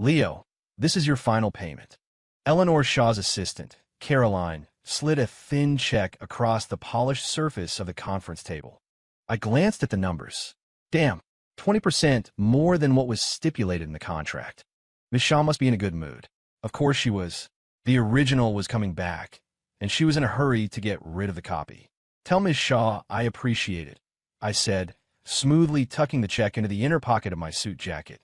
Leo, this is your final payment. Eleanor Shaw's assistant, Caroline, slid a thin check across the polished surface of the conference table. I glanced at the numbers. Damn, 20% more than what was stipulated in the contract. Miss Shaw must be in a good mood. Of course she was. The original was coming back, and she was in a hurry to get rid of the copy. Tell Miss Shaw I appreciate it, I said, smoothly tucking the check into the inner pocket of my suit jacket.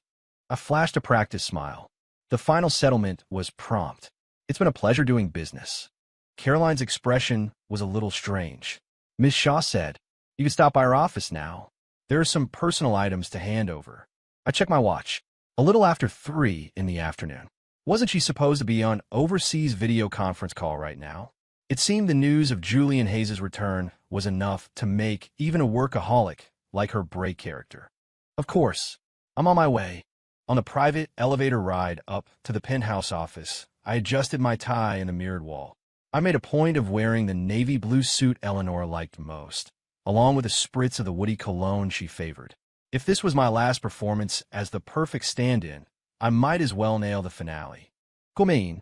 I flashed a practice smile. The final settlement was prompt. It's been a pleasure doing business. Caroline's expression was a little strange. Miss Shaw said, "You can stop by our office now. There are some personal items to hand over." I checked my watch. A little after 3 in the afternoon. Wasn't she supposed to be on overseas video conference call right now? It seemed the news of Julian Hayes' return was enough to make even a workaholic like her break character. Of course, I'm on my way. On the private elevator ride up to the penthouse office, I adjusted my tie in the mirrored wall. I made a point of wearing the navy blue suit Eleanor liked most, along with a spritz of the woody cologne she favored. If this was my last performance as the perfect stand-in, I might as well nail the finale. Come.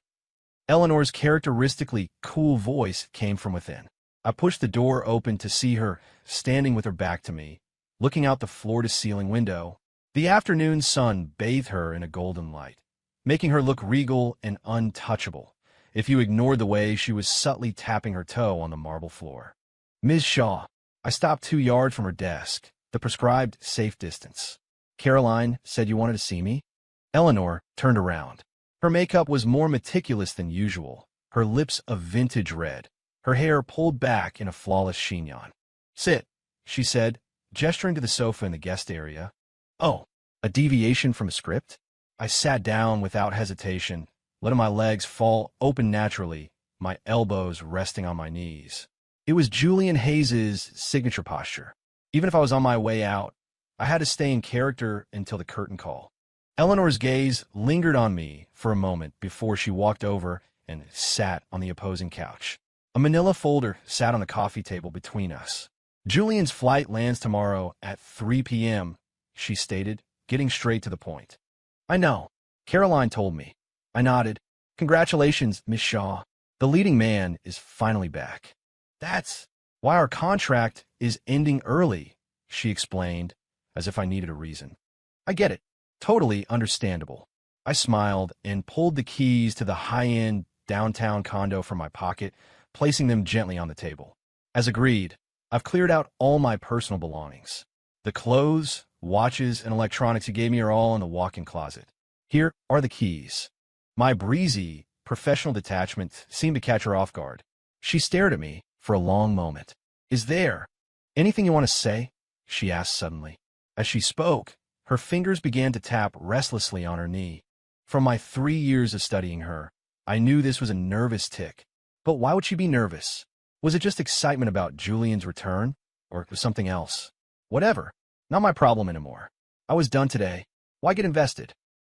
Eleanor's characteristically cool voice came from within. I pushed the door open to see her standing with her back to me, looking out the floor-to-ceiling window. The afternoon sun bathed her in a golden light, making her look regal and untouchable, if you ignored the way she was subtly tapping her toe on the marble floor. Ms. Shaw. I stopped 2 yards from her desk, the prescribed safe distance. Caroline said you wanted to see me? Eleanor turned around. Her makeup was more meticulous than usual, her lips a vintage red, her hair pulled back in a flawless chignon. Sit, she said, gesturing to the sofa in the guest area. Oh, a deviation from a script? I sat down without hesitation, letting my legs fall open naturally, my elbows resting on my knees. It was Julian Hayes' signature posture. Even if I was on my way out, I had to stay in character until the curtain call. Eleanor's gaze lingered on me for a moment before she walked over and sat on the opposing couch. A manila folder sat on the coffee table between us. Julian's flight lands tomorrow at 3 p.m., she stated, getting straight to the point. I know. Caroline told me. I nodded. Congratulations, Miss Shaw. The leading man is finally back. That's why our contract is ending early, she explained, as if I needed a reason. I get it. Totally understandable. I smiled and pulled the keys to the high-end downtown condo from my pocket, placing them gently on the table. As agreed, I've cleared out all my personal belongings. The clothes, watches, and electronics you gave me are all in the walk-in closet. Here are the keys. My breezy, professional detachment seemed to catch her off guard. She stared at me for a long moment. Is there anything you want to say? She asked suddenly. As she spoke, her fingers began to tap restlessly on her knee. From my 3 years of studying her, I knew this was a nervous tic. But why would she be nervous? Was it just excitement about Julian's return? Or was something else? Whatever. Not my problem anymore. I was done today. Why get invested?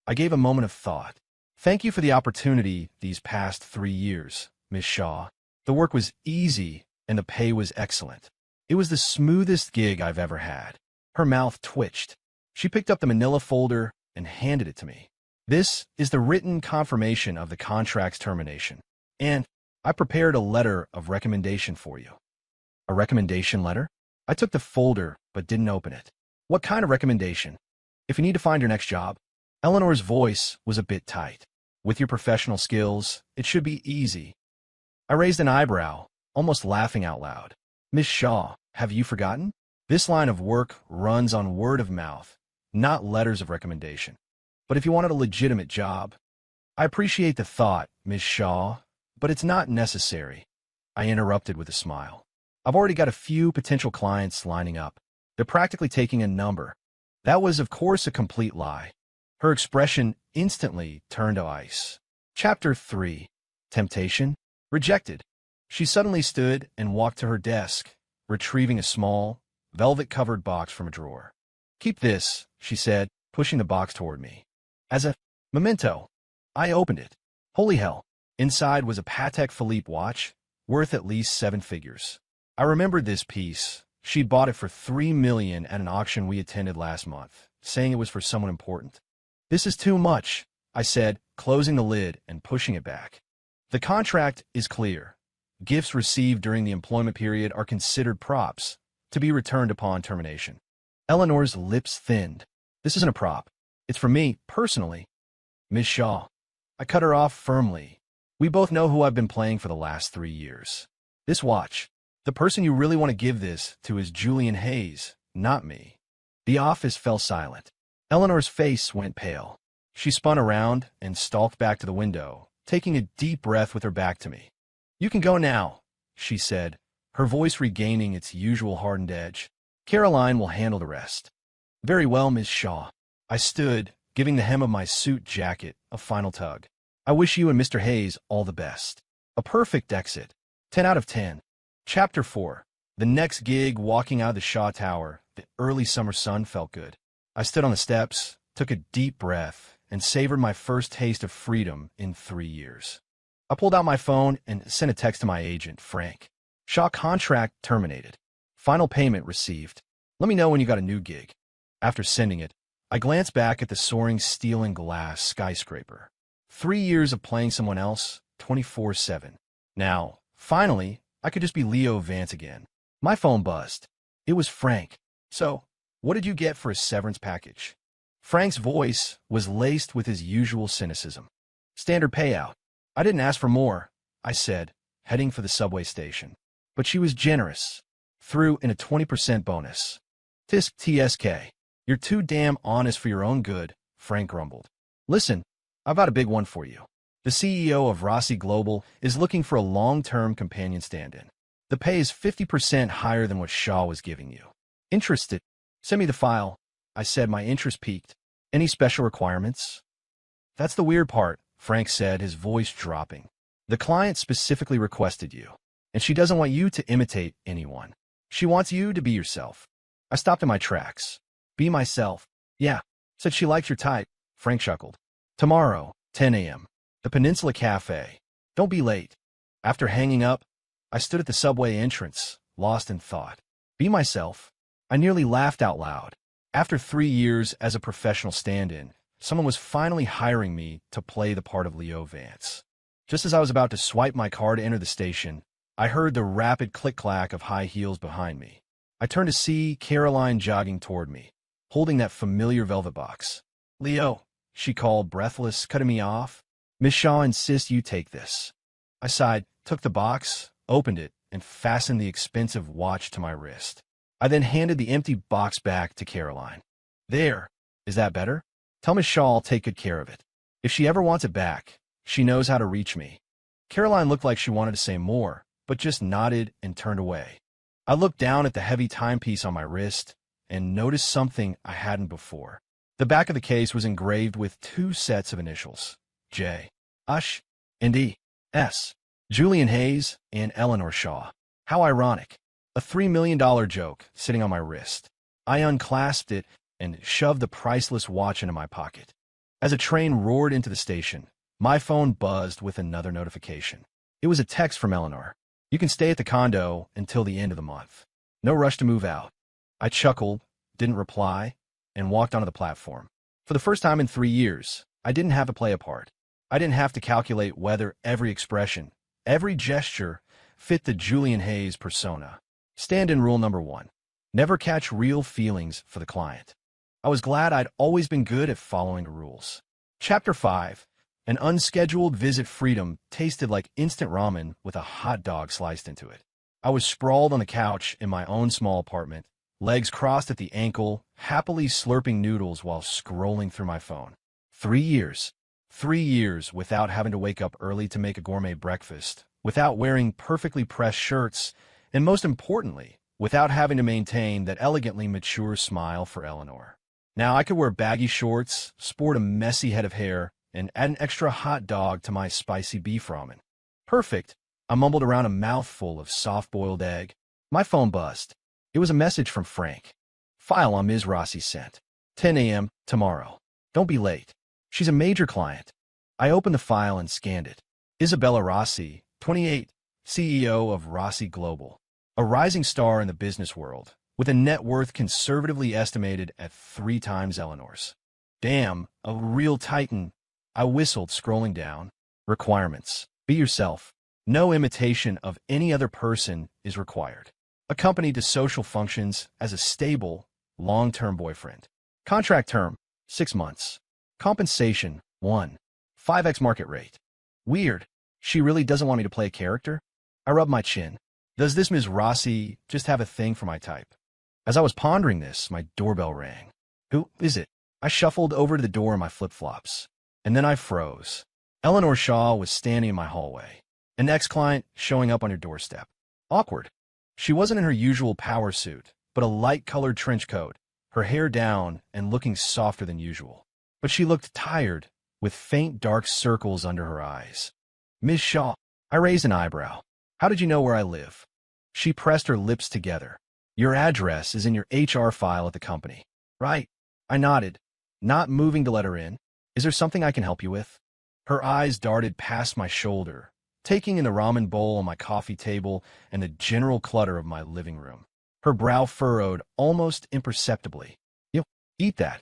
I gave a moment of thought. Thank you for the opportunity these past 3 years, Miss Shaw. The work was easy and the pay was excellent. It was the smoothest gig I've ever had. Her mouth twitched. She picked up the manila folder and handed it to me. This is the written confirmation of the contract's termination. And I prepared a letter of recommendation for you. A recommendation letter? I took the folder but didn't open it. What kind of recommendation? If you need to find your next job. Eleanor's voice was a bit tight. With your professional skills, it should be easy. I raised an eyebrow, almost laughing out loud. Miss Shaw, have you forgotten? This line of work runs on word of mouth, not letters of recommendation. But if you wanted a legitimate job, I appreciate the thought, Miss Shaw, but it's not necessary. I interrupted with a smile. I've already got a few potential clients lining up. They're practically taking a number. That was, of course, a complete lie. Her expression instantly turned to ice. Chapter 3. Temptation? Rejected. She suddenly stood and walked to her desk, retrieving a small, velvet-covered box from a drawer. Keep this, she said, pushing the box toward me. As a memento. I opened it. Holy hell. Inside was a Patek Philippe watch, worth at least 7 figures. I remembered this piece. She'd bought it for $3 million at an auction we attended last month, saying it was for someone important. This is too much, I said, closing the lid and pushing it back. The contract is clear. Gifts received during the employment period are considered props, to be returned upon termination. Eleanor's lips thinned. This isn't a prop. It's for me, personally. Ms. Shaw. I cut her off firmly. We both know who I've been playing for the last 3 years. This watch. The person you really want to give this to is Julian Hayes, not me. The office fell silent. Eleanor's face went pale. She spun around and stalked back to the window, taking a deep breath with her back to me. You can go now, she said, her voice regaining its usual hardened edge. Caroline will handle the rest. Very well, Ms. Shaw. I stood, giving the hem of my suit jacket a final tug. I wish you and Mr. Hayes all the best. A perfect exit. 10 out of 10. Chapter 4. The next gig, walking out of the Shaw Tower, the early summer sun felt good. I stood on the steps, took a deep breath, and savored my first taste of freedom in 3 years. I pulled out my phone and sent a text to my agent, Frank. Shaw contract terminated. Final payment received. Let me know when you got a new gig. After sending it, I glanced back at the soaring steel and glass skyscraper. 3 years of playing someone else, 24/7. Now, finally, I could just be Leo Vance again. My phone buzzed. It was Frank. So, what did you get for a severance package? Frank's voice was laced with his usual cynicism. Standard payout. I didn't ask for more, I said, heading for the subway station. But she was generous. Threw in a 20% bonus. Tisk TSK. You're too damn honest for your own good, Frank grumbled. Listen, I've got a big one for you. The CEO of Rossi Global is looking for a long-term companion stand-in. The pay is 50% higher than what Shaw was giving you. Interested? Send me the file. I said, my interest piqued. Any special requirements? That's the weird part, Frank said, his voice dropping. The client specifically requested you, and she doesn't want you to imitate anyone. She wants you to be yourself. I stopped in my tracks. Be myself. Yeah, said she likes your type, Frank chuckled. Tomorrow, 10 a.m. The Peninsula Cafe. Don't be late. After hanging up, I stood at the subway entrance, lost in thought. Be myself. I nearly laughed out loud. After 3 years as a professional stand-in, someone was finally hiring me to play the part of Leo Vance. Just as I was about to swipe my card to enter the station, I heard the rapid click-clack of high heels behind me. I turned to see Caroline jogging toward me, holding that familiar velvet box. Leo, she called, breathless, cutting me off. Miss Shaw insists you take this. I sighed, took the box, opened it, and fastened the expensive watch to my wrist. I then handed the empty box back to Caroline. There. Is that better? Tell Miss Shaw I'll take good care of it. If she ever wants it back, she knows how to reach me. Caroline looked like she wanted to say more, but just nodded and turned away. I looked down at the heavy timepiece on my wrist and noticed something I hadn't before. The back of the case was engraved with 2 sets of initials, J, Ush, and E, S. Julian Hayes and Eleanor Shaw. How ironic. A $3 million joke sitting on my wrist. I unclasped it and shoved the priceless watch into my pocket. As a train roared into the station, my phone buzzed with another notification. It was a text from Eleanor. You can stay at the condo until the end of the month. No rush to move out. I chuckled, didn't reply, and walked onto the platform. For the first time in 3 years, I didn't have to play a part. I didn't have to calculate whether every expression, every gesture, fit the Julian Hayes persona. Stand-in rule number 1. Never catch real feelings for the client. I was glad I'd always been good at following the rules. Chapter 5. An unscheduled visit. Freedom tasted like instant ramen with a hot dog sliced into it. I was sprawled on the couch in my own small apartment, legs crossed at the ankle, happily slurping noodles while scrolling through my phone. 3 years. 3 years without having to wake up early to make a gourmet breakfast, without wearing perfectly pressed shirts, and most importantly, without having to maintain that elegantly mature smile for Eleanor. Now I could wear baggy shorts, sport a messy head of hair, and add an extra hot dog to my spicy beef ramen. Perfect. I mumbled around a mouthful of soft-boiled egg. My phone buzzed. It was a message from Frank. File on Ms. Rossi sent. 10 a.m. tomorrow. Don't be late. She's a major client. I opened the file and scanned it. Isabella Rossi, 28, CEO of Rossi Global. A rising star in the business world, with a net worth conservatively estimated at 3 times Eleanor's. Damn, a real titan. I whistled, scrolling down. Requirements. Be yourself. No imitation of any other person is required. Accompanied to social functions as a stable, long-term boyfriend. Contract term, 6 months. Compensation, 1. 5x market rate. Weird. She really doesn't want me to play a character? I rubbed my chin. Does this Ms. Rossi just have a thing for my type? As I was pondering this, my doorbell rang. Who is it? I shuffled over to the door in my flip-flops. And then I froze. Eleanor Shaw was standing in my hallway. An ex-client showing up on your doorstep. Awkward. She wasn't in her usual power suit, but a light-colored trench coat, her hair down and looking softer than usual. But she looked tired, with faint dark circles under her eyes. Ms. Shaw, I raised an eyebrow. How did you know where I live? She pressed her lips together. Your address is in your HR file at the company. Right. I nodded, not moving to let her in. Is there something I can help you with? Her eyes darted past my shoulder, taking in the ramen bowl on my coffee table and the general clutter of my living room. Her brow furrowed almost imperceptibly. You eat that?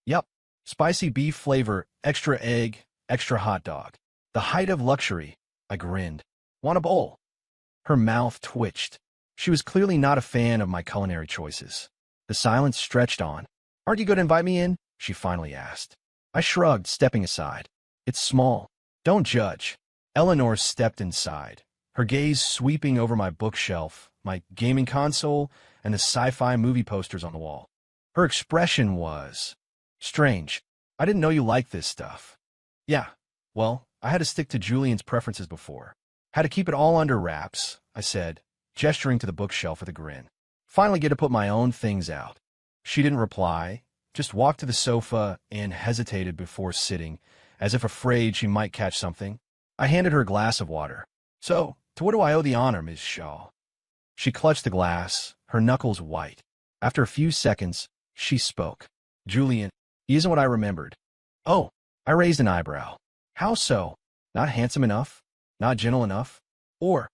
Yup. Spicy beef flavor, extra egg, extra hot dog. The height of luxury. I grinned. Want a bowl? Her mouth twitched. She was clearly not a fan of my culinary choices. The silence stretched on. Aren't you going to invite me in? She finally asked. I shrugged, stepping aside. It's small. Don't judge. Eleanor stepped inside, her gaze sweeping over my bookshelf, my gaming console, and the sci-fi movie posters on the wall. Her expression was strange. I didn't know you liked this stuff. Yeah, well, I had to stick to Julian's preferences before. Had to keep it all under wraps, I said, gesturing to the bookshelf with a grin. Finally get to put my own things out. She didn't reply, just walked to the sofa and hesitated before sitting, as if afraid she might catch something. I handed her a glass of water. So, to what do I owe the honor, Ms. Shaw? She clutched the glass, her knuckles white. After a few seconds, she spoke. Julian, he isn't what I remembered. Oh, I raised an eyebrow. How so? Not handsome enough? Not gentle enough? Or,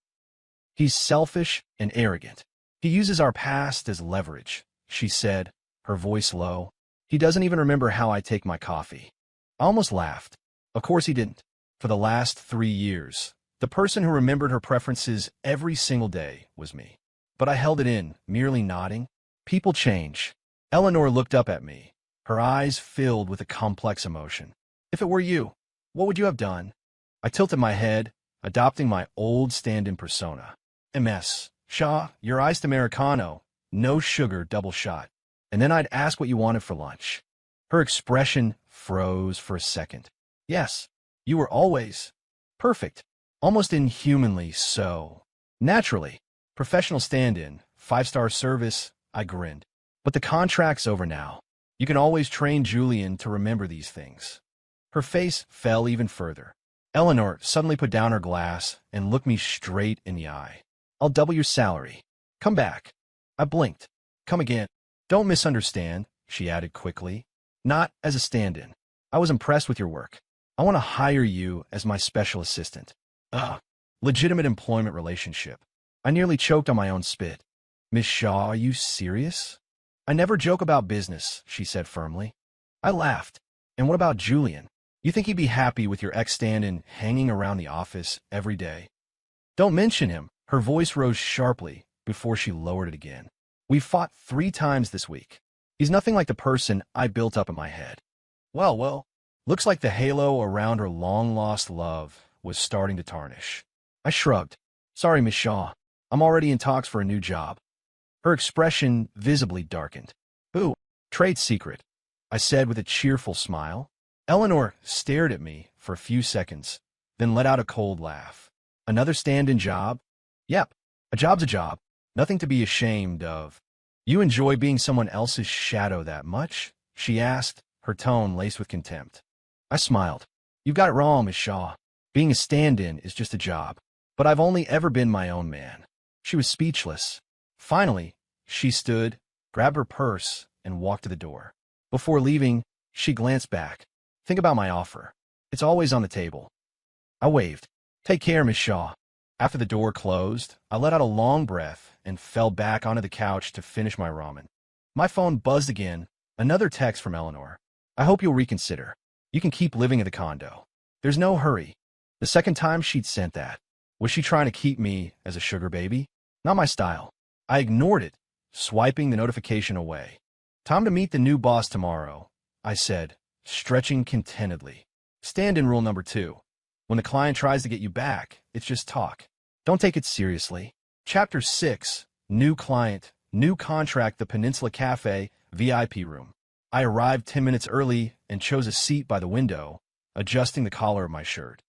he's selfish and arrogant. He uses our past as leverage, she said, her voice low. He doesn't even remember how I take my coffee. I almost laughed. Of course he didn't. For the last 3 years, the person who remembered her preferences every single day was me. But I held it in, merely nodding. People change. Eleanor looked up at me, her eyes filled with a complex emotion. If it were you, what would you have done? I tilted my head, adopting my old stand-in persona. MS. Shaw, your iced Americano, no sugar, double shot. And then I'd ask what you wanted for lunch. Her expression froze for a second. Yes, you were always perfect, almost inhumanly so. Naturally, professional stand-in, 5-star service, I grinned. But the contract's over now. You can always train Julian to remember these things. Her face fell even further. Eleanor suddenly put down her glass and looked me straight in the eye. I'll double your salary. Come back. I blinked. Come again. Don't misunderstand, she added quickly. Not as a stand-in. I was impressed with your work. I want to hire you as my special assistant. Legitimate employment relationship. I nearly choked on my own spit. Miss Shaw, are you serious? I never joke about business, she said firmly. I laughed. And what about Julian? You think he'd be happy with your ex-stand-in hanging around the office every day? Don't mention him. Her voice rose sharply before she lowered it again. We fought 3 times this week. He's nothing like the person I built up in my head. Well, looks like the halo around her long-lost love was starting to tarnish. I shrugged. Sorry, Miss Shaw. I'm already in talks for a new job. Her expression visibly darkened. Ooh, trade secret, I said with a cheerful smile. Eleanor stared at me for a few seconds, then let out a cold laugh. Another stand-in job? Yep, a job's a job. Nothing to be ashamed of. You enjoy being someone else's shadow that much? She asked, her tone laced with contempt. I smiled. You've got it wrong, Miss Shaw. Being a stand-in is just a job. But I've only ever been my own man. She was speechless. Finally, she stood, grabbed her purse, and walked to the door. Before leaving, she glanced back. Think about my offer. It's always on the table. I waved. Take care, Miss Shaw. After the door closed, I let out a long breath and fell back onto the couch to finish my ramen. My phone buzzed again, another text from Eleanor. I hope you'll reconsider. You can keep living at the condo. There's no hurry. The second time she'd sent that. Was she trying to keep me as a sugar baby? Not my style. I ignored it, swiping the notification away. Time to meet the new boss tomorrow, I said, stretching contentedly. Stand-in rule number 2. When the client tries to get you back, it's just talk. Don't take it seriously. Chapter 6, New Client, New Contract, the Peninsula Cafe, VIP Room. I arrived 10 minutes early and chose a seat by the window, adjusting the collar of my shirt.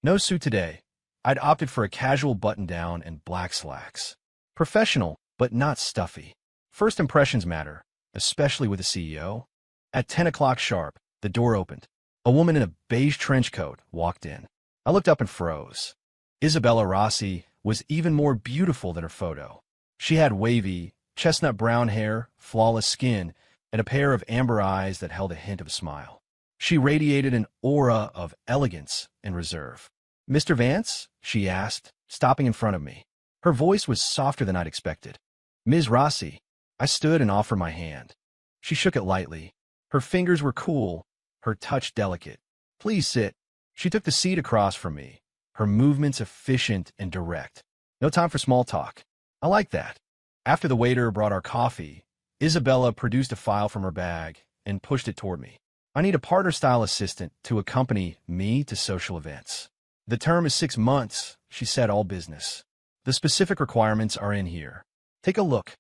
No suit today. I'd opted for a casual button-down and black slacks. Professional, but not stuffy. First impressions matter, especially with a CEO. At 10 o'clock sharp, the door opened. A woman in a beige trench coat walked in. I looked up and froze. Isabella Rossi was even more beautiful than her photo. She had wavy, chestnut brown hair, flawless skin, and a pair of amber eyes that held a hint of a smile. She radiated an aura of elegance and reserve. "Mr. Vance?" she asked, stopping in front of me. Her voice was softer than I'd expected. "Ms. Rossi." I stood and offered my hand. She shook it lightly. Her fingers were cool, her touch delicate. "Please sit." She took the seat across from me, her movements efficient and direct. No time for small talk. I like that. After the waiter brought our coffee, Isabella produced a file from her bag and pushed it toward me. "I need a partner-style assistant to accompany me to social events. The term is 6 months," she said, all business. "The specific requirements are in here. Take a look."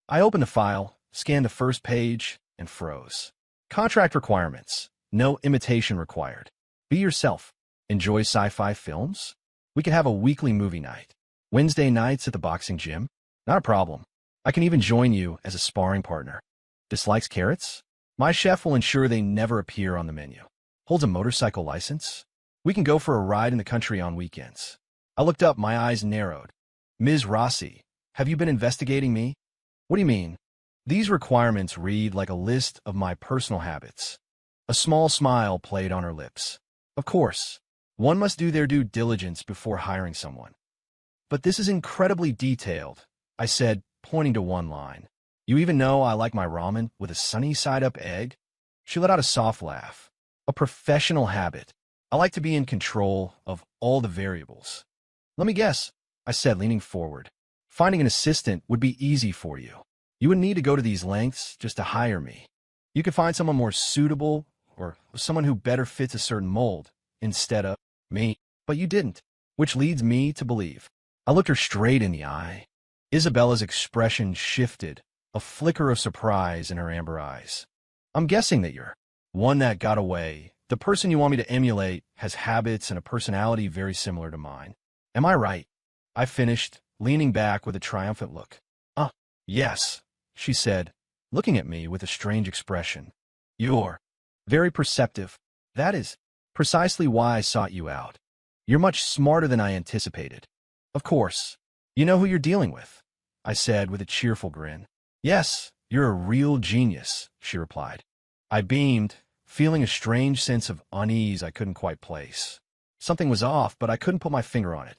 I opened the file, scanned the first page, and froze. Contract requirements. No imitation required. Be yourself. Enjoy sci-fi films? We could have a weekly movie night. Wednesday nights at the boxing gym? Not a problem. I can even join you as a sparring partner. Dislikes carrots? My chef will ensure they never appear on the menu. Holds a motorcycle license? We can go for a ride in the country on weekends. I looked up, my eyes narrowed. "Ms. Rossi, have you been investigating me?" "What do you mean?" "These requirements read like a list of my personal habits." A small smile played on her lips. "Of course. One must do their due diligence before hiring someone." "But this is incredibly detailed," I said, pointing to one line. "You even know I like my ramen with a sunny side-up egg?" She let out a soft laugh. "A professional habit. I like to be in control of all the variables." "Let me guess," I said, leaning forward. "Finding an assistant would be easy for you. You wouldn't need to go to these lengths just to hire me. You could find someone more suitable or someone who better fits a certain mold instead of me. But you didn't, which leads me to believe." I looked her straight in the eye. Isabella's expression shifted, a flicker of surprise in her amber eyes. "I'm guessing that you're one that got away. The person you want me to emulate has habits and a personality very similar to mine. Am I right?" I finished, leaning back with a triumphant look. Yes," she said, looking at me with a strange expression. "You're very perceptive. That is precisely why I sought you out. You're much smarter than I anticipated." "Of course. You know who you're dealing with," I said with a cheerful grin. "Yes, you're a real genius," she replied. I beamed, feeling a strange sense of unease I couldn't quite place. Something was off, but I couldn't put my finger on it.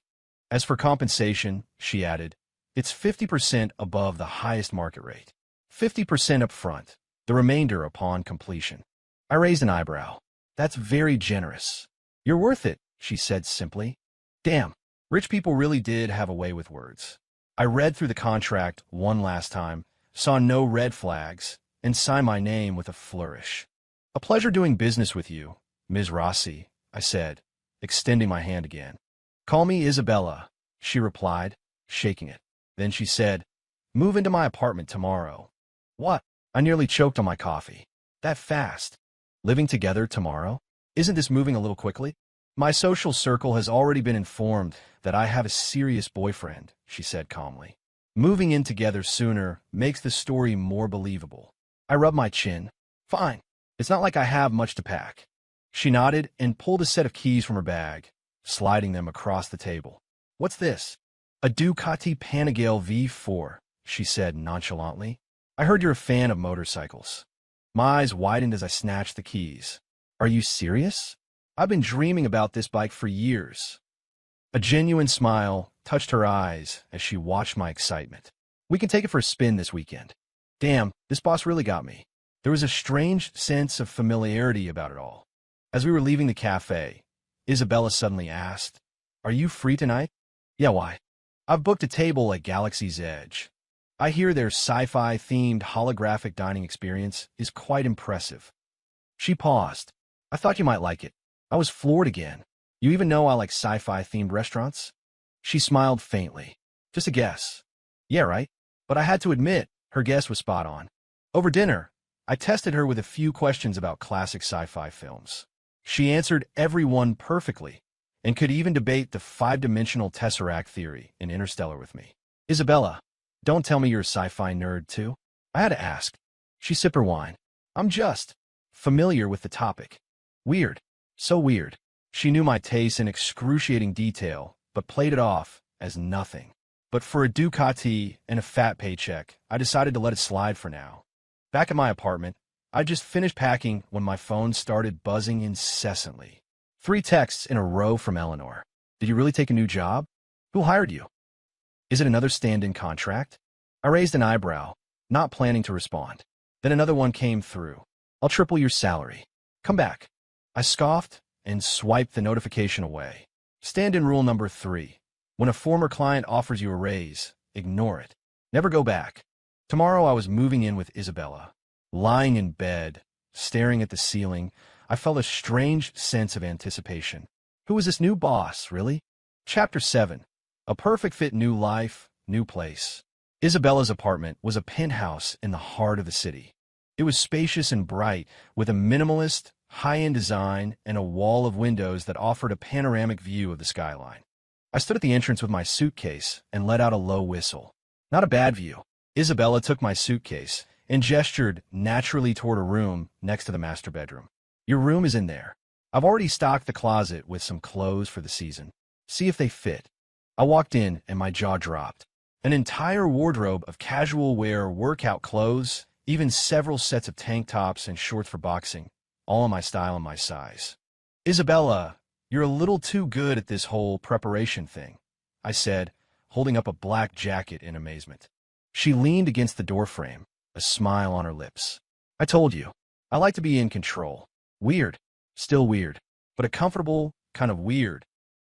"As for compensation," she added, "it's 50% above the highest market rate. 50% up front, the remainder upon completion." I raised an eyebrow. "That's very generous." "You're worth it," she said simply. Damn, rich people really did have a way with words. I read through the contract one last time, saw no red flags, and signed my name with a flourish. "A pleasure doing business with you, Ms. Rossi," I said, extending my hand again. "Call me Isabella," she replied, shaking it. Then she said, "Move into my apartment tomorrow." "What?" I nearly choked on my coffee. "That fast? Living together tomorrow? Isn't this moving a little quickly?" "My social circle has already been informed that I have a serious boyfriend," she said calmly. "Moving in together sooner makes the story more believable." I rubbed my chin. "Fine. It's not like I have much to pack." She nodded and pulled a set of keys from her bag, sliding them across the table. "What's this?" "A Ducati Panigale V4, she said nonchalantly. "I heard you're a fan of motorcycles." My eyes widened as I snatched the keys. "Are you serious? I've been dreaming about this bike for years." A genuine smile touched her eyes as she watched my excitement. "We can take it for a spin this weekend." Damn, this boss really got me. There was a strange sense of familiarity about it all. As we were leaving the cafe, Isabella suddenly asked, "Are you free tonight?" "Yeah, why?" "I've booked a table at Galaxy's Edge. I hear their sci-fi themed holographic dining experience is quite impressive." She paused. "I thought you might like it." I was floored again. "You even know I like sci-fi themed restaurants?" She smiled faintly. "Just a guess." "Yeah, right." But I had to admit, her guess was spot on. Over dinner, I tested her with a few questions about classic sci-fi films. She answered every one perfectly, and could even debate the five-dimensional tesseract theory in Interstellar with me. "Isabella, don't tell me you're a sci-fi nerd, too." I had to ask. She sipped her wine. "I'm just familiar with the topic." "Weird. So weird." She knew my taste in excruciating detail, but played it off as nothing. But for a Ducati and a fat paycheck, I decided to let it slide for now. Back at my apartment, I just finished packing when my phone started buzzing incessantly. 3 texts in a row from Eleanor. "Did you really take a new job? Who hired you? Is it another stand-in contract?" I raised an eyebrow, not planning to respond. Then another one came through. "I'll triple your salary. Come back." I scoffed and swiped the notification away. Stand-in rule number 3. When a former client offers you a raise, ignore it. Never go back. Tomorrow I was moving in with Isabella. Lying in bed, staring at the ceiling, I felt a strange sense of anticipation. Who was this new boss, really? Chapter 7. A perfect fit, new life, new place. Isabella's apartment was a penthouse in the heart of the city. It was spacious and bright, with a minimalist, high-end design and a wall of windows that offered a panoramic view of the skyline. I stood at the entrance with my suitcase and let out a low whistle. Not a bad view. Isabella took my suitcase and gestured naturally toward a room next to the master bedroom. "Your room is in there. I've already stocked the closet with some clothes for the season. See if they fit." I walked in and my jaw dropped. An entire wardrobe of casual wear workout clothes, even several sets of tank tops and shorts for boxing, all in my style and my size. "Isabella, you're a little too good at this whole preparation thing," I said, holding up a black jacket in amazement. She leaned against the doorframe, a smile on her lips. "I told you, I like to be in control. Weird, still weird, but a comfortable kind of weird."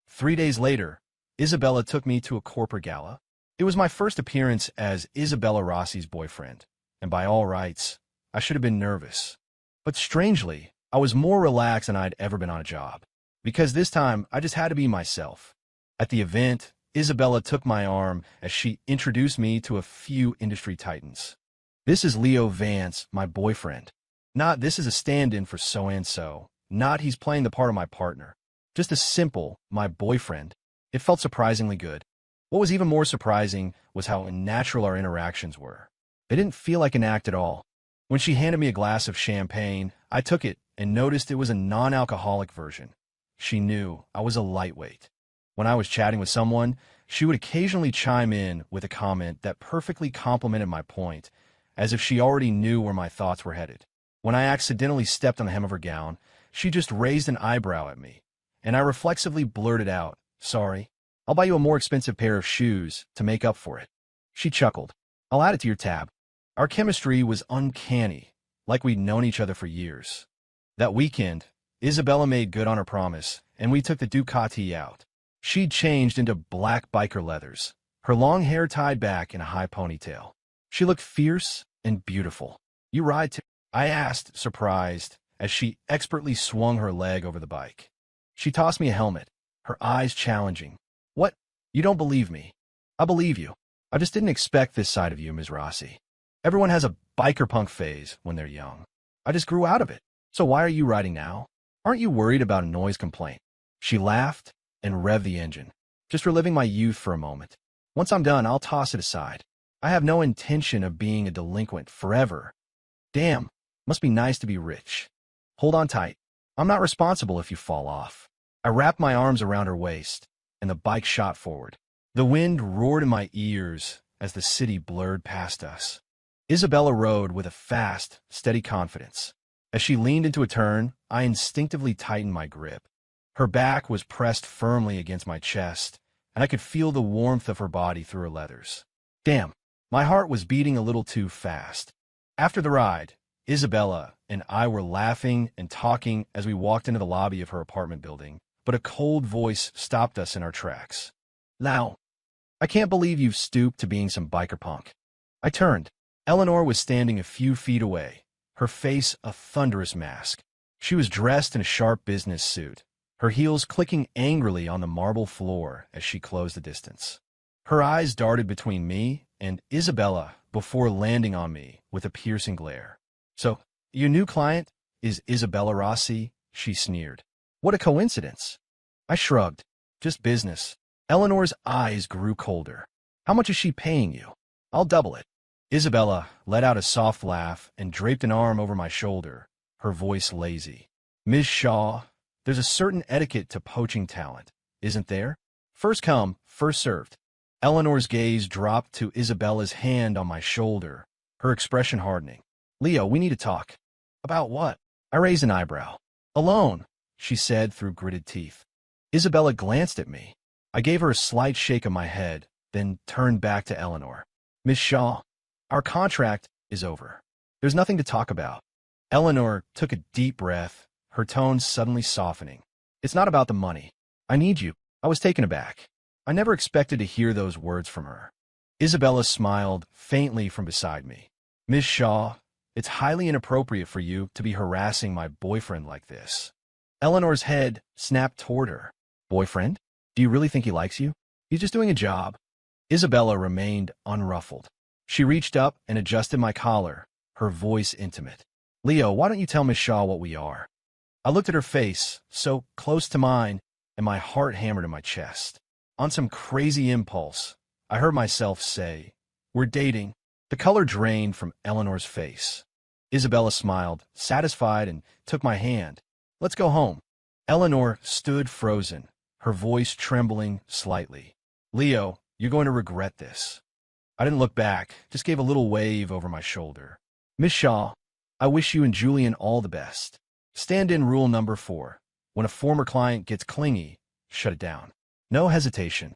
3 days later, Isabella took me to a corporate gala. It was my first appearance as Isabella Rossi's boyfriend, and by all rights, I should have been nervous. But strangely, I was more relaxed than I'd ever been on a job, because this time I just had to be myself. At the event, Isabella took my arm as she introduced me to a few industry titans. "This is Leo Vance, my boyfriend. Not this is a stand-in for so-and-so. Not he's playing the part of my partner. Just a simple, my boyfriend." It felt surprisingly good. What was even more surprising was how unnatural our interactions were. They didn't feel like an act at all. When she handed me a glass of champagne, I took it and noticed it was a non-alcoholic version. She knew I was a lightweight. When I was chatting with someone, she would occasionally chime in with a comment that perfectly complimented my point, as if she already knew where my thoughts were headed. When I accidentally stepped on the hem of her gown, she just raised an eyebrow at me, and I reflexively blurted out, "Sorry, I'll buy you a more expensive pair of shoes to make up for it." She chuckled. "I'll add it to your tab." Our chemistry was uncanny, like we'd known each other for years. That weekend, Isabella made good on her promise, and we took the Ducati out. She'd changed into black biker leathers, her long hair tied back in a high ponytail. She looked fierce and beautiful. "You ride too?" I asked, surprised, as she expertly swung her leg over the bike. She tossed me a helmet, her eyes challenging. "What? You don't believe me?" "I believe you. I just didn't expect this side of you, Ms. Rossi. Everyone has a biker punk phase when they're young. I just grew out of it. So why are you riding now? Aren't you worried about a noise complaint?" She laughed and revved the engine. "Just reliving my youth for a moment. Once I'm done, I'll toss it aside. I have no intention of being a delinquent forever." "Damn, must be nice to be rich. Hold on tight. I'm not responsible if you fall off." I wrapped my arms around her waist, and the bike shot forward. The wind roared in my ears as the city blurred past us. Isabella rode with a fast, steady confidence. As she leaned into a turn, I instinctively tightened my grip. Her back was pressed firmly against my chest, and I could feel the warmth of her body through her leathers. Damn, my heart was beating a little too fast. After the ride, Isabella, and I were laughing and talking as we walked into the lobby of her apartment building, but a cold voice stopped us in our tracks. "Now, I can't believe you've stooped to being some biker punk." I turned. Eleanor was standing a few feet away, her face a thunderous mask. She was dressed in a sharp business suit, her heels clicking angrily on the marble floor as she closed the distance. Her eyes darted between me and Isabella before landing on me with a piercing glare. "So, your new client is Isabella Rossi?" she sneered. "What a coincidence." I shrugged. "Just business." Eleanor's eyes grew colder. "How much is she paying you?" "I'll double it." Isabella let out a soft laugh and draped an arm over my shoulder, her voice lazy. "Ms. Shaw, there's a certain etiquette to poaching talent, isn't there? First come, first served." Eleanor's gaze dropped to Isabella's hand on my shoulder, her expression hardening. "Leo, we need to talk." "About what?" I raised an eyebrow. "Alone," she said through gritted teeth. Isabella glanced at me. I gave her a slight shake of my head, then turned back to Eleanor. "Miss Shaw, our contract is over. There's nothing to talk about." Eleanor took a deep breath, her tone suddenly softening. "It's not about the money. I need you." I was taken aback. I never expected to hear those words from her. Isabella smiled faintly from beside me. "Miss Shaw, it's highly inappropriate for you to be harassing my boyfriend like this." Eleanor's head snapped toward her. "Boyfriend? Do you really think he likes you? He's just doing a job." Isabella remained unruffled. She reached up and adjusted my collar, her voice intimate. "Leo, why don't you tell Miss Shaw what we are?" I looked at her face, so close to mine, and my heart hammered in my chest. On some crazy impulse, I heard myself say, "We're dating." The color drained from Eleanor's face. Isabella smiled, satisfied, and took my hand. "Let's go home." Eleanor stood frozen, her voice trembling slightly. "Leo, you're going to regret this." I didn't look back, just gave a little wave over my shoulder. "Miss Shaw, I wish you and Julian all the best. Stand-in rule number 4. When a former client gets clingy, shut it down." No hesitation.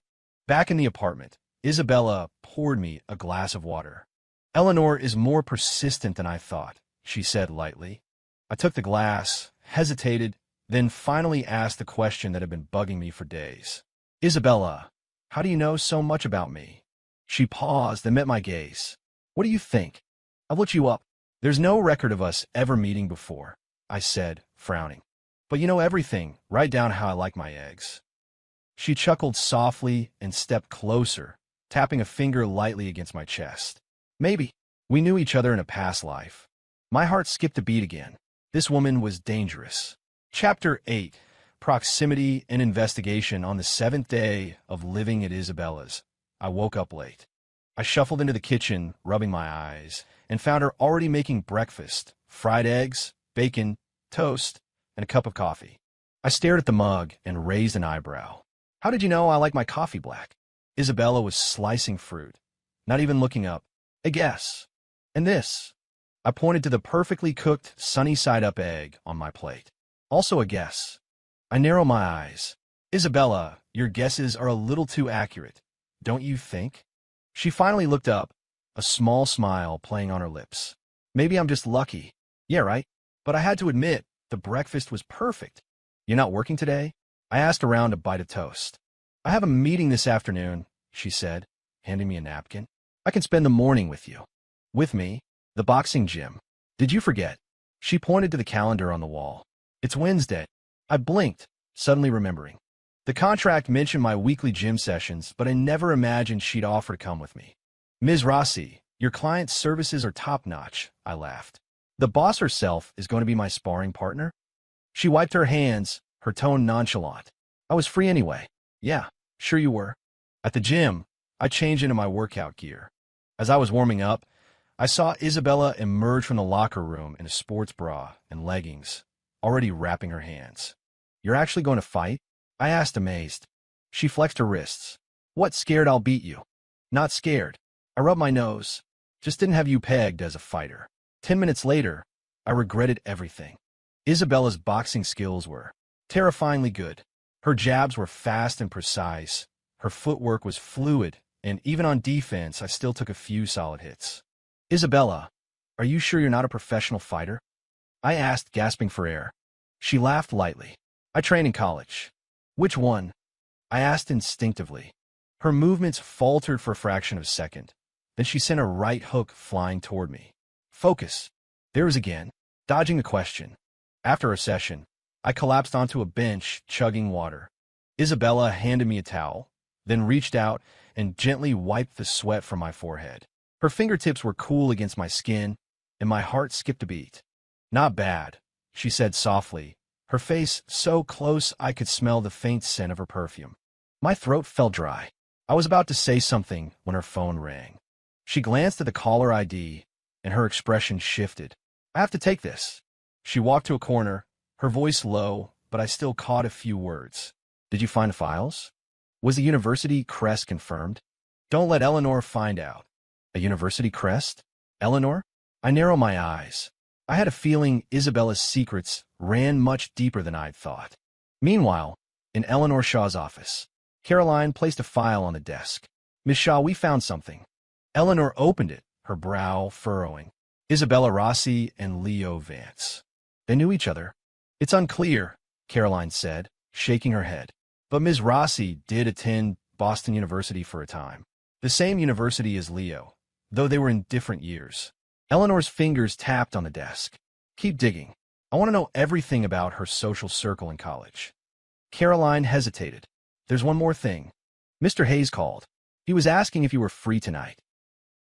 Back in the apartment, Isabella poured me a glass of water. "Eleanor is more persistent than I thought," she said lightly. I took the glass, hesitated, then finally asked the question that had been bugging me for days. "Isabella, how do you know so much about me?" She paused and met my gaze. "What do you think? I've looked you up. There's no record of us ever meeting before," I said, frowning. "But you know everything, right down how I like my eggs." She chuckled softly and stepped closer, tapping a finger lightly against my chest. "Maybe. We knew each other in a past life." My heart skipped a beat again. This woman was dangerous. Chapter 8. Proximity and Investigation. On the 7th day of living at Isabella's, I woke up late. I shuffled into the kitchen, rubbing my eyes, and found her already making breakfast: fried eggs, bacon, toast, and a cup of coffee. I stared at the mug and raised an eyebrow. "How did you know I like my coffee black?" Isabella was slicing fruit, not even looking up. "A guess." "And this?" I pointed to the perfectly cooked, sunny-side-up egg on my plate. "Also a guess." I narrowed my eyes. "Isabella, your guesses are a little too accurate, don't you think?" She finally looked up, a small smile playing on her lips. "Maybe I'm just lucky." "Yeah, right. But I had to admit, the breakfast was perfect." "You're not working today?" I asked around a bite of toast. "I have a meeting this afternoon," she said, handing me a napkin. "I can spend the morning with you." "With me?" "The boxing gym. Did you forget?" She pointed to the calendar on the wall. "It's Wednesday." I blinked, suddenly remembering. The contract mentioned my weekly gym sessions, but I never imagined she'd offer to come with me. "Ms. Rossi, your client's services are top-notch," I laughed. "The boss herself is going to be my sparring partner?" She wiped her hands, her tone nonchalant. "I was free anyway." "Yeah, sure you were." At the gym, I changed into my workout gear. As I was warming up, I saw Isabella emerge from the locker room in a sports bra and leggings, already wrapping her hands. "You're actually going to fight?" I asked, amazed. She flexed her wrists. "What, scared I'll beat you?" "Not scared." I rubbed my nose. "Just didn't have you pegged as a fighter." 10 minutes later, I regretted everything. Isabella's boxing skills were terrifyingly good. Her jabs were fast and precise. Her footwork was fluid, and even on defense, I still took a few solid hits. "Isabella, are you sure you're not a professional fighter?" I asked, gasping for air. She laughed lightly. I trained in college. Which one? I asked instinctively. Her movements faltered for a fraction of a second. Then she sent a right hook flying toward me. Focus. There was again, dodging the question. After a session, I collapsed onto a bench, chugging water. Isabella handed me a towel, then reached out and gently wiped the sweat from my forehead. Her fingertips were cool against my skin, and my heart skipped a beat. Not bad, she said softly, her face so close I could smell the faint scent of her perfume. My throat felt dry. I was about to say something when her phone rang. She glanced at the caller ID, and her expression shifted. I have to take this. She walked to a corner, her voice low, but I still caught a few words. Did you find the files? Was the university crest confirmed? Don't let Eleanor find out. A university crest? Eleanor? I narrowed my eyes. I had a feeling Isabella's secrets ran much deeper than I'd thought. Meanwhile, in Eleanor Shaw's office, Caroline placed a file on the desk. Miss Shaw, we found something. Eleanor opened it, her brow furrowing. Isabella Rossi and Leo Vance. They knew each other. It's unclear, Caroline said, shaking her head. But Ms. Rossi did attend Boston University for a time. The same university as Leo, though they were in different years. Eleanor's fingers tapped on the desk. Keep digging. I want to know everything about her social circle in college. Caroline hesitated. There's one more thing. Mr. Hayes called. He was asking if you were free tonight.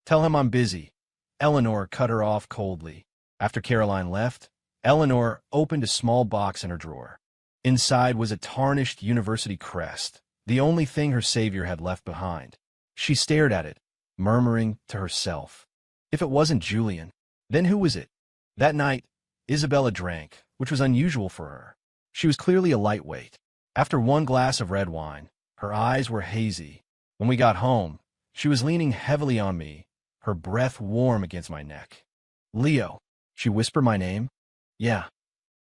Tell him I'm busy. Eleanor cut her off coldly. After Caroline left, Eleanor opened a small box in her drawer. Inside was a tarnished university crest, the only thing her savior had left behind. She stared at it, murmuring to herself. If it wasn't Julian, then who was it? That night, Isabella drank, which was unusual for her. She was clearly a lightweight. After one glass of red wine, her eyes were hazy. When we got home, she was leaning heavily on me, her breath warm against my neck. Leo, she whispered my name. Yeah.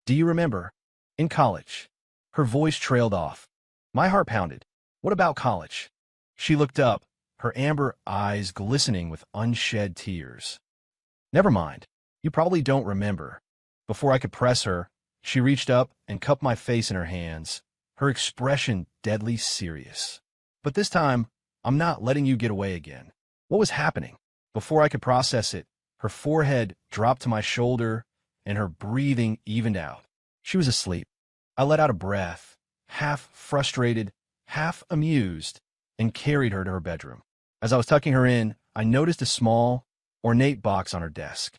Do you remember? In college. Her voice trailed off. My heart pounded. What about college? She looked up, her amber eyes glistening with unshed tears. Never mind. You probably don't remember. Before I could press her, she reached up and cupped my face in her hands, her expression deadly serious. But this time, I'm not letting you get away again. What was happening? Before I could process it, her forehead dropped to my shoulder and her breathing evened out. She was asleep. I let out a breath, half frustrated, half amused, and carried her to her bedroom. As I was tucking her in, I noticed a small, ornate box on her desk.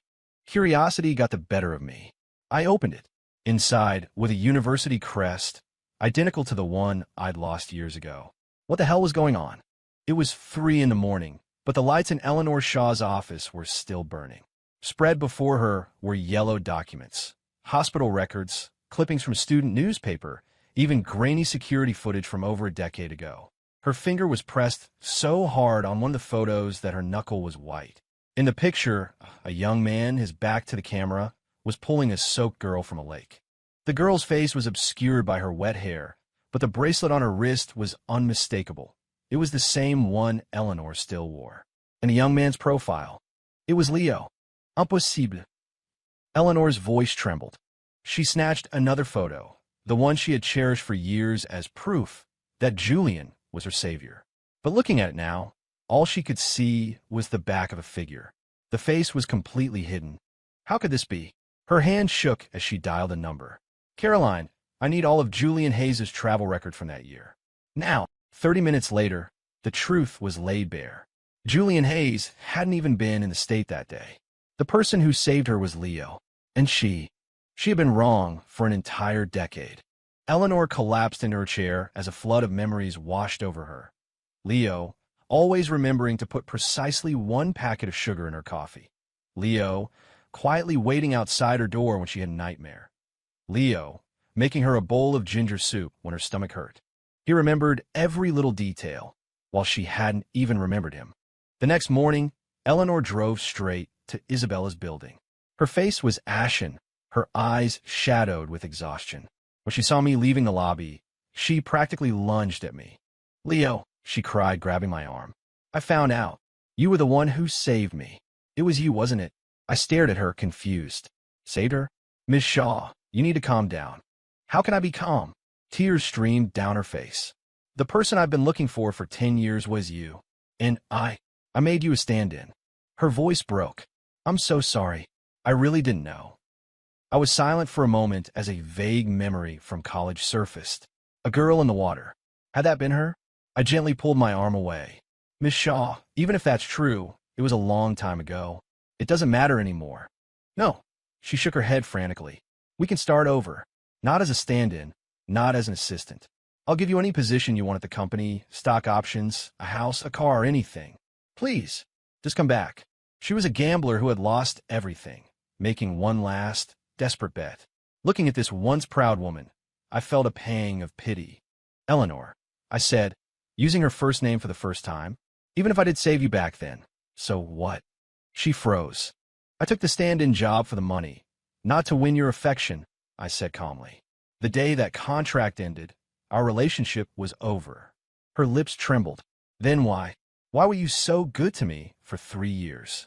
Curiosity got the better of me. I opened it. Inside, with a university crest, identical to the one I'd lost years ago. What the hell was going on? It was 3 a.m, but the lights in Eleanor Shaw's office were still burning. Spread before her were yellow documents, hospital records, clippings from student newspaper, even grainy security footage from over a decade ago. Her finger was pressed so hard on one of the photos that her knuckle was white. In the picture, a young man, his back to the camera, was pulling a soaked girl from a lake. The girl's face was obscured by her wet hair, but the bracelet on her wrist was unmistakable. It was the same one Eleanor still wore. And the young man's profile. It was Leo. Impossible. Eleanor's voice trembled. She snatched another photo, the one she had cherished for years as proof that Julian was her savior. But looking at it now, all she could see was the back of a figure. The face was completely hidden. How could this be? Her hand shook as she dialed a number. Caroline, I need all of Julian Hayes' travel record from that year. Now, 30 minutes later, the truth was laid bare. Julian Hayes hadn't even been in the state that day. The person who saved her was Leo, and she had been wrong for an entire decade. Eleanor collapsed into her chair as a flood of memories washed over her. Leo, always remembering to put precisely 1 packet of sugar in her coffee. Leo, quietly waiting outside her door when she had a nightmare. Leo, making her a bowl of ginger soup when her stomach hurt. He remembered every little detail, while she hadn't even remembered him. The next morning, Eleanor drove straight to Isabella's building. Her face was ashen, her eyes shadowed with exhaustion. When she saw me leaving the lobby, she practically lunged at me. Leo, she cried, grabbing my arm. I found out. You were the one who saved me. It was you, wasn't it? I stared at her, confused. Saved her? Miss Shaw, you need to calm down. How can I be calm? Tears streamed down her face. The person I've been looking for 10 years was you. And I made you a stand-in. Her voice broke. I'm so sorry. I really didn't know. I was silent for a moment as a vague memory from college surfaced. A girl in the water. Had that been her? I gently pulled my arm away. Miss Shaw, even if that's true, it was a long time ago. It doesn't matter anymore. No. She shook her head frantically. We can start over. Not as a stand-in, not as an assistant. I'll give you any position you want at the company, stock options, a house, a car, anything. Please, just come back. She was a gambler who had lost everything, making one last, desperate bet. Looking at this once proud woman, I felt a pang of pity. Eleanor, I said, using her first name for the first time. Even if I did save you back then, so what? She froze. I took the stand-in job for the money, not to win your affection, I said calmly. The day that contract ended, our relationship was over. Her lips trembled. Then why? Why were you so good to me for 3 years?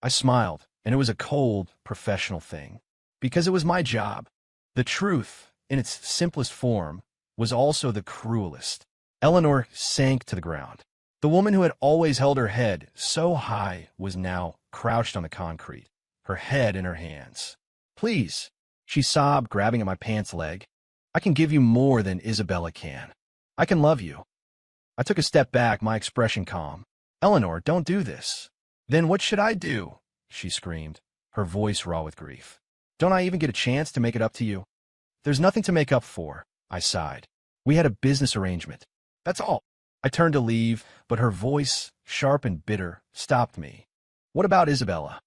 I smiled, and it was a cold, professional thing. Because it was my job. The truth, in its simplest form, was also the cruelest. Eleanor sank to the ground. The woman who had always held her head so high was now crouched on the concrete, her head in her hands. Please, she sobbed, grabbing at my pants leg. I can give you more than Isabella can. I can love you. I took a step back, my expression calm. Eleanor, don't do this. Then what should I do? She screamed, her voice raw with grief. Don't I even get a chance to make it up to you? There's nothing to make up for, I sighed. We had a business arrangement. That's all. I turned to leave, but her voice, sharp and bitter, stopped me. What about Isabella?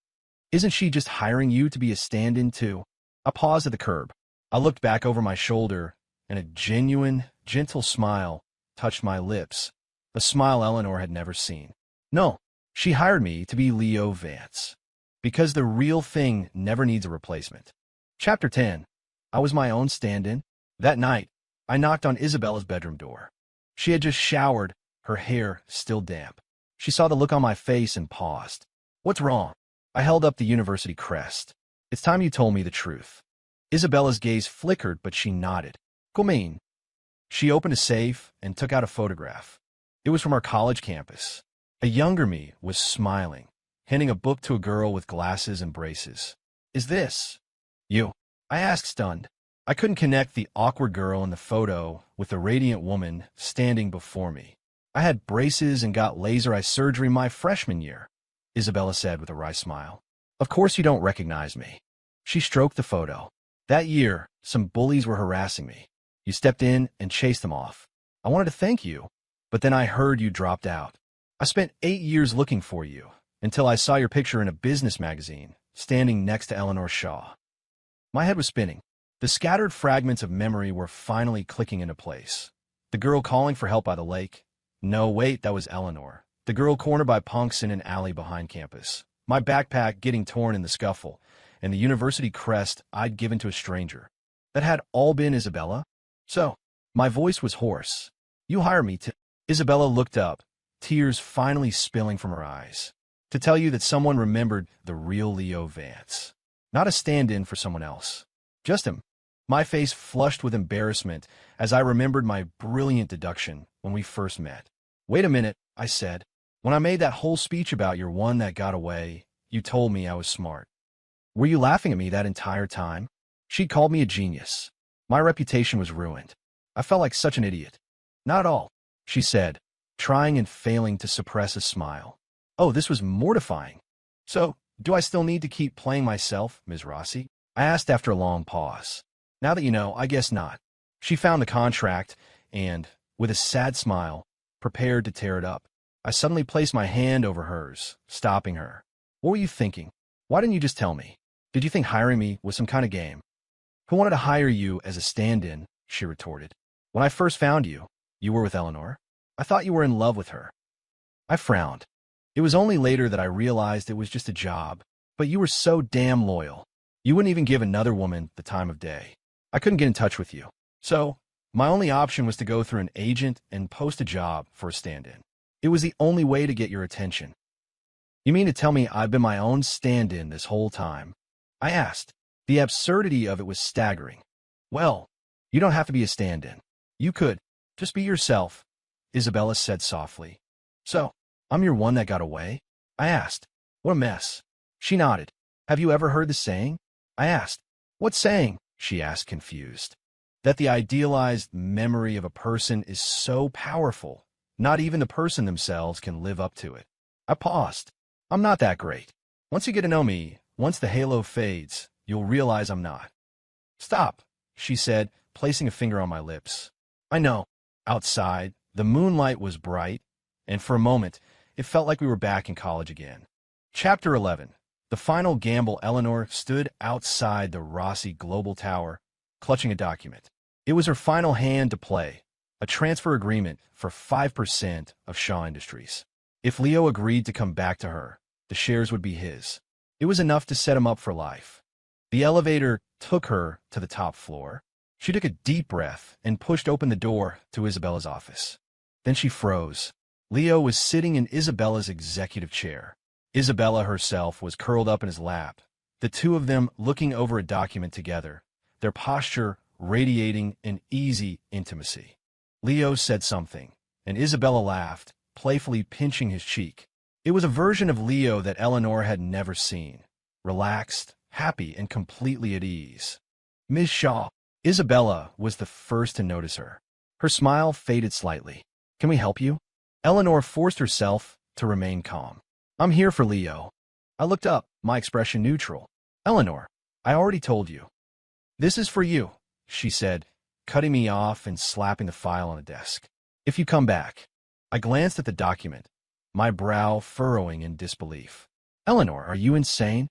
Isn't she just hiring you to be a stand-in too? I paused at the curb. I looked back over my shoulder, and a genuine, gentle smile touched my lips, a smile Eleanor had never seen. No, she hired me to be Leo Vance. Because the real thing never needs a replacement. Chapter 10. I was my own stand-in. That night, I knocked on Isabella's bedroom door. She had just showered, her hair still damp. She saw the look on my face and paused. What's wrong? I held up the university crest. It's time you told me the truth. Isabella's gaze flickered, but she nodded. Come in. She opened a safe and took out a photograph. It was from our college campus. A younger me was smiling, handing a book to a girl with glasses and braces. Is this you? I asked, stunned. I couldn't connect the awkward girl in the photo with the radiant woman standing before me. I had braces and got laser eye surgery my freshman year, Isabella said with a wry smile. Of course you don't recognize me. She stroked the photo. That year, some bullies were harassing me. You stepped in and chased them off. I wanted to thank you, but then I heard you dropped out. I spent 8 years looking for you, until I saw your picture in a business magazine, standing next to Eleanor Shaw. My head was spinning. The scattered fragments of memory were finally clicking into place. The girl calling for help by the lake. No, wait, that was Eleanor. The girl cornered by punks in an alley behind campus. My backpack getting torn in the scuffle, and the university crest I'd given to a stranger. That had all been Isabella? So, my voice was hoarse. You hire me to... Isabella looked up, tears finally spilling from her eyes. To tell you that someone remembered the real Leo Vance. Not a stand-in for someone else. Just him. My face flushed with embarrassment as I remembered my brilliant deduction when we first met. Wait a minute, I said. When I made that whole speech about your one that got away, you told me I was smart. Were you laughing at me that entire time? She called me a genius. My reputation was ruined. I felt like such an idiot. Not at all, she said, trying and failing to suppress a smile. Oh, this was mortifying. So, do I still need to keep playing myself, Ms. Rossi? I asked after a long pause. Now that you know, I guess not. She found the contract and, with a sad smile, prepared to tear it up. I suddenly placed my hand over hers, stopping her. What were you thinking? Why didn't you just tell me? Did you think hiring me was some kind of game? Who wanted to hire you as a stand-in? She retorted. When I first found you, you were with Eleanor. I thought you were in love with her. I frowned. It was only later that I realized it was just a job. But you were so damn loyal. You wouldn't even give another woman the time of day. I couldn't get in touch with you. So, my only option was to go through an agent and post a job for a stand-in. It was the only way to get your attention. You mean to tell me I've been my own stand-in this whole time? I asked. The absurdity of it was staggering. Well, you don't have to be a stand-in. You could. Just be yourself, Isabella said softly. So, I'm your one that got away? I asked. What a mess. She nodded. Have you ever heard the saying? I asked. What saying? She asked, confused. That the idealized memory of a person is so powerful, not even the person themselves can live up to it. I paused. I'm not that great. Once you get to know me, once the halo fades, you'll realize I'm not. Stop, she said, placing a finger on my lips. I know. Outside, the moonlight was bright, and for a moment, it felt like we were back in college again. Chapter 11. The final gamble. Eleanor stood outside the Rossi Global Tower, clutching a document. It was her final hand to play, a transfer agreement for 5% of Shaw Industries. If Leo agreed to come back to her, the shares would be his. It was enough to set him up for life. The elevator took her to the top floor. She took a deep breath and pushed open the door to Isabella's office. Then she froze. Leo was sitting in Isabella's executive chair. Isabella herself was curled up in his lap, the two of them looking over a document together, their posture radiating an easy intimacy. Leo said something, and Isabella laughed, playfully pinching his cheek. It was a version of Leo that Eleanor had never seen, relaxed, happy, and completely at ease. Ms. Shaw. Isabella was the first to notice her. Her smile faded slightly. Can we help you? Eleanor forced herself to remain calm. I'm here for Leo. I looked up, my expression neutral. Eleanor, I already told you. This is for you, she said, cutting me off and slapping the file on the desk. If you come back. I glanced at the document, my brow furrowing in disbelief. Eleanor, are you insane?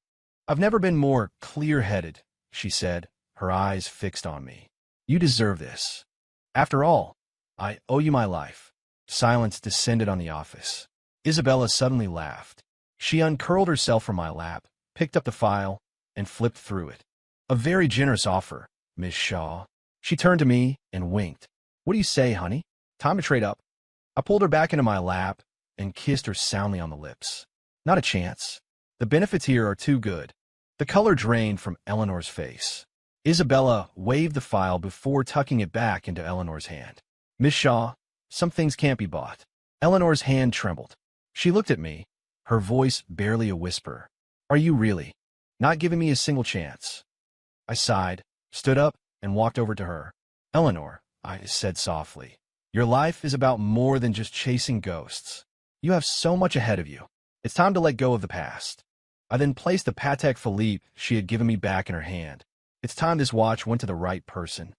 I've never been more clear-headed, she said, her eyes fixed on me. You deserve this. After all, I owe you my life. Silence descended on the office. Isabella suddenly laughed. She uncurled herself from my lap, picked up the file, and flipped through it. A very generous offer, Miss Shaw. She turned to me and winked. What do you say, honey? Time to trade up. I pulled her back into my lap and kissed her soundly on the lips. Not a chance. The benefits here are too good. The color drained from Eleanor's face. Isabella waved the file before tucking it back into Eleanor's hand. Miss Shaw, some things can't be bought. Eleanor's hand trembled. She looked at me, her voice barely a whisper. Are you really? Not giving me a single chance? I sighed, stood up, and walked over to her. Eleanor, I said softly, your life is about more than just chasing ghosts. You have so much ahead of you. It's time to let go of the past. I then placed the Patek Philippe she had given me back in her hand. It's time this watch went to the right person.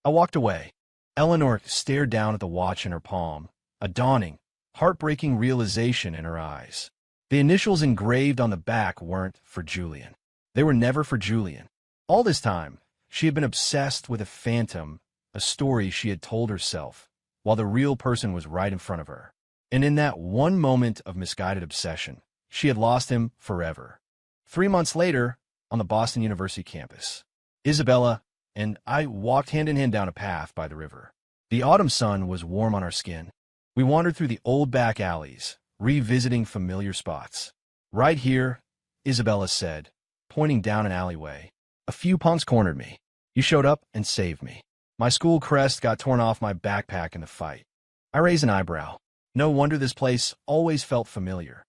I walked away. Eleanor stared down at the watch in her palm, a dawning, heartbreaking realization in her eyes. The initials engraved on the back weren't for Julian. They were never for Julian. All this time, she had been obsessed with a phantom, a story she had told herself, while the real person was right in front of her. And in that one moment of misguided obsession, she had lost him forever. 3 months later, on the Boston University campus, Isabella and I walked hand in hand down a path by the river. The autumn sun was warm on our skin. We wandered through the old back alleys, revisiting familiar spots. Right here, Isabella said, pointing down an alleyway. A few punks cornered me. You showed up and saved me. My school crest got torn off my backpack in the fight. I raised an eyebrow. No wonder this place always felt familiar.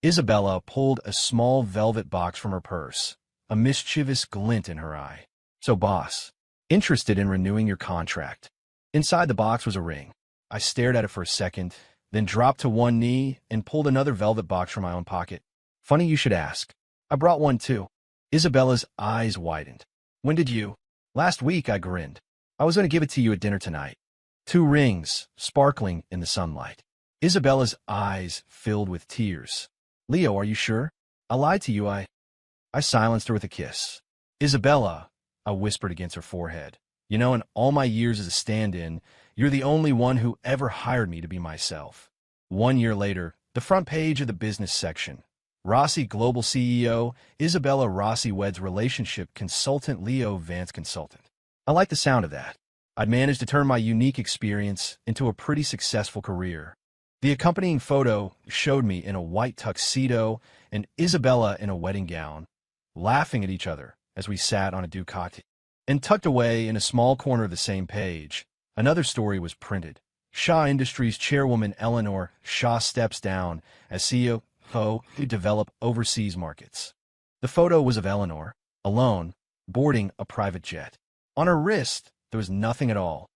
Isabella pulled a small velvet box from her purse, a mischievous glint in her eye. So, boss, interested in renewing your contract? Inside the box was a ring. I stared at it for a second, then dropped to one knee and pulled another velvet box from my own pocket. Funny you should ask. I brought one too. Isabella's eyes widened. When did you? Last week, I grinned. I was going to give it to you at dinner tonight. 2 rings, sparkling in the sunlight. Isabella's eyes filled with tears. Leo, are you sure? I lied to you, I silenced her with a kiss. Isabella, I whispered against her forehead. You know, in all my years as a stand-in, you're the only one who ever hired me to be myself. 1 year later, the front page of the business section. Rossi Global CEO, Isabella Rossi weds relationship consultant Leo Vance consultant. I like the sound of that. I'd managed to turn my unique experience into a pretty successful career. The accompanying photo showed me in a white tuxedo and Isabella in a wedding gown, laughing at each other, as we sat on a Ducati. And tucked away in a small corner of the same page, another story was printed. Shaw Industries chairwoman Eleanor Shaw steps down as CEO to develop overseas markets. The photo was of Eleanor, alone, boarding a private jet. On her wrist, there was nothing at all.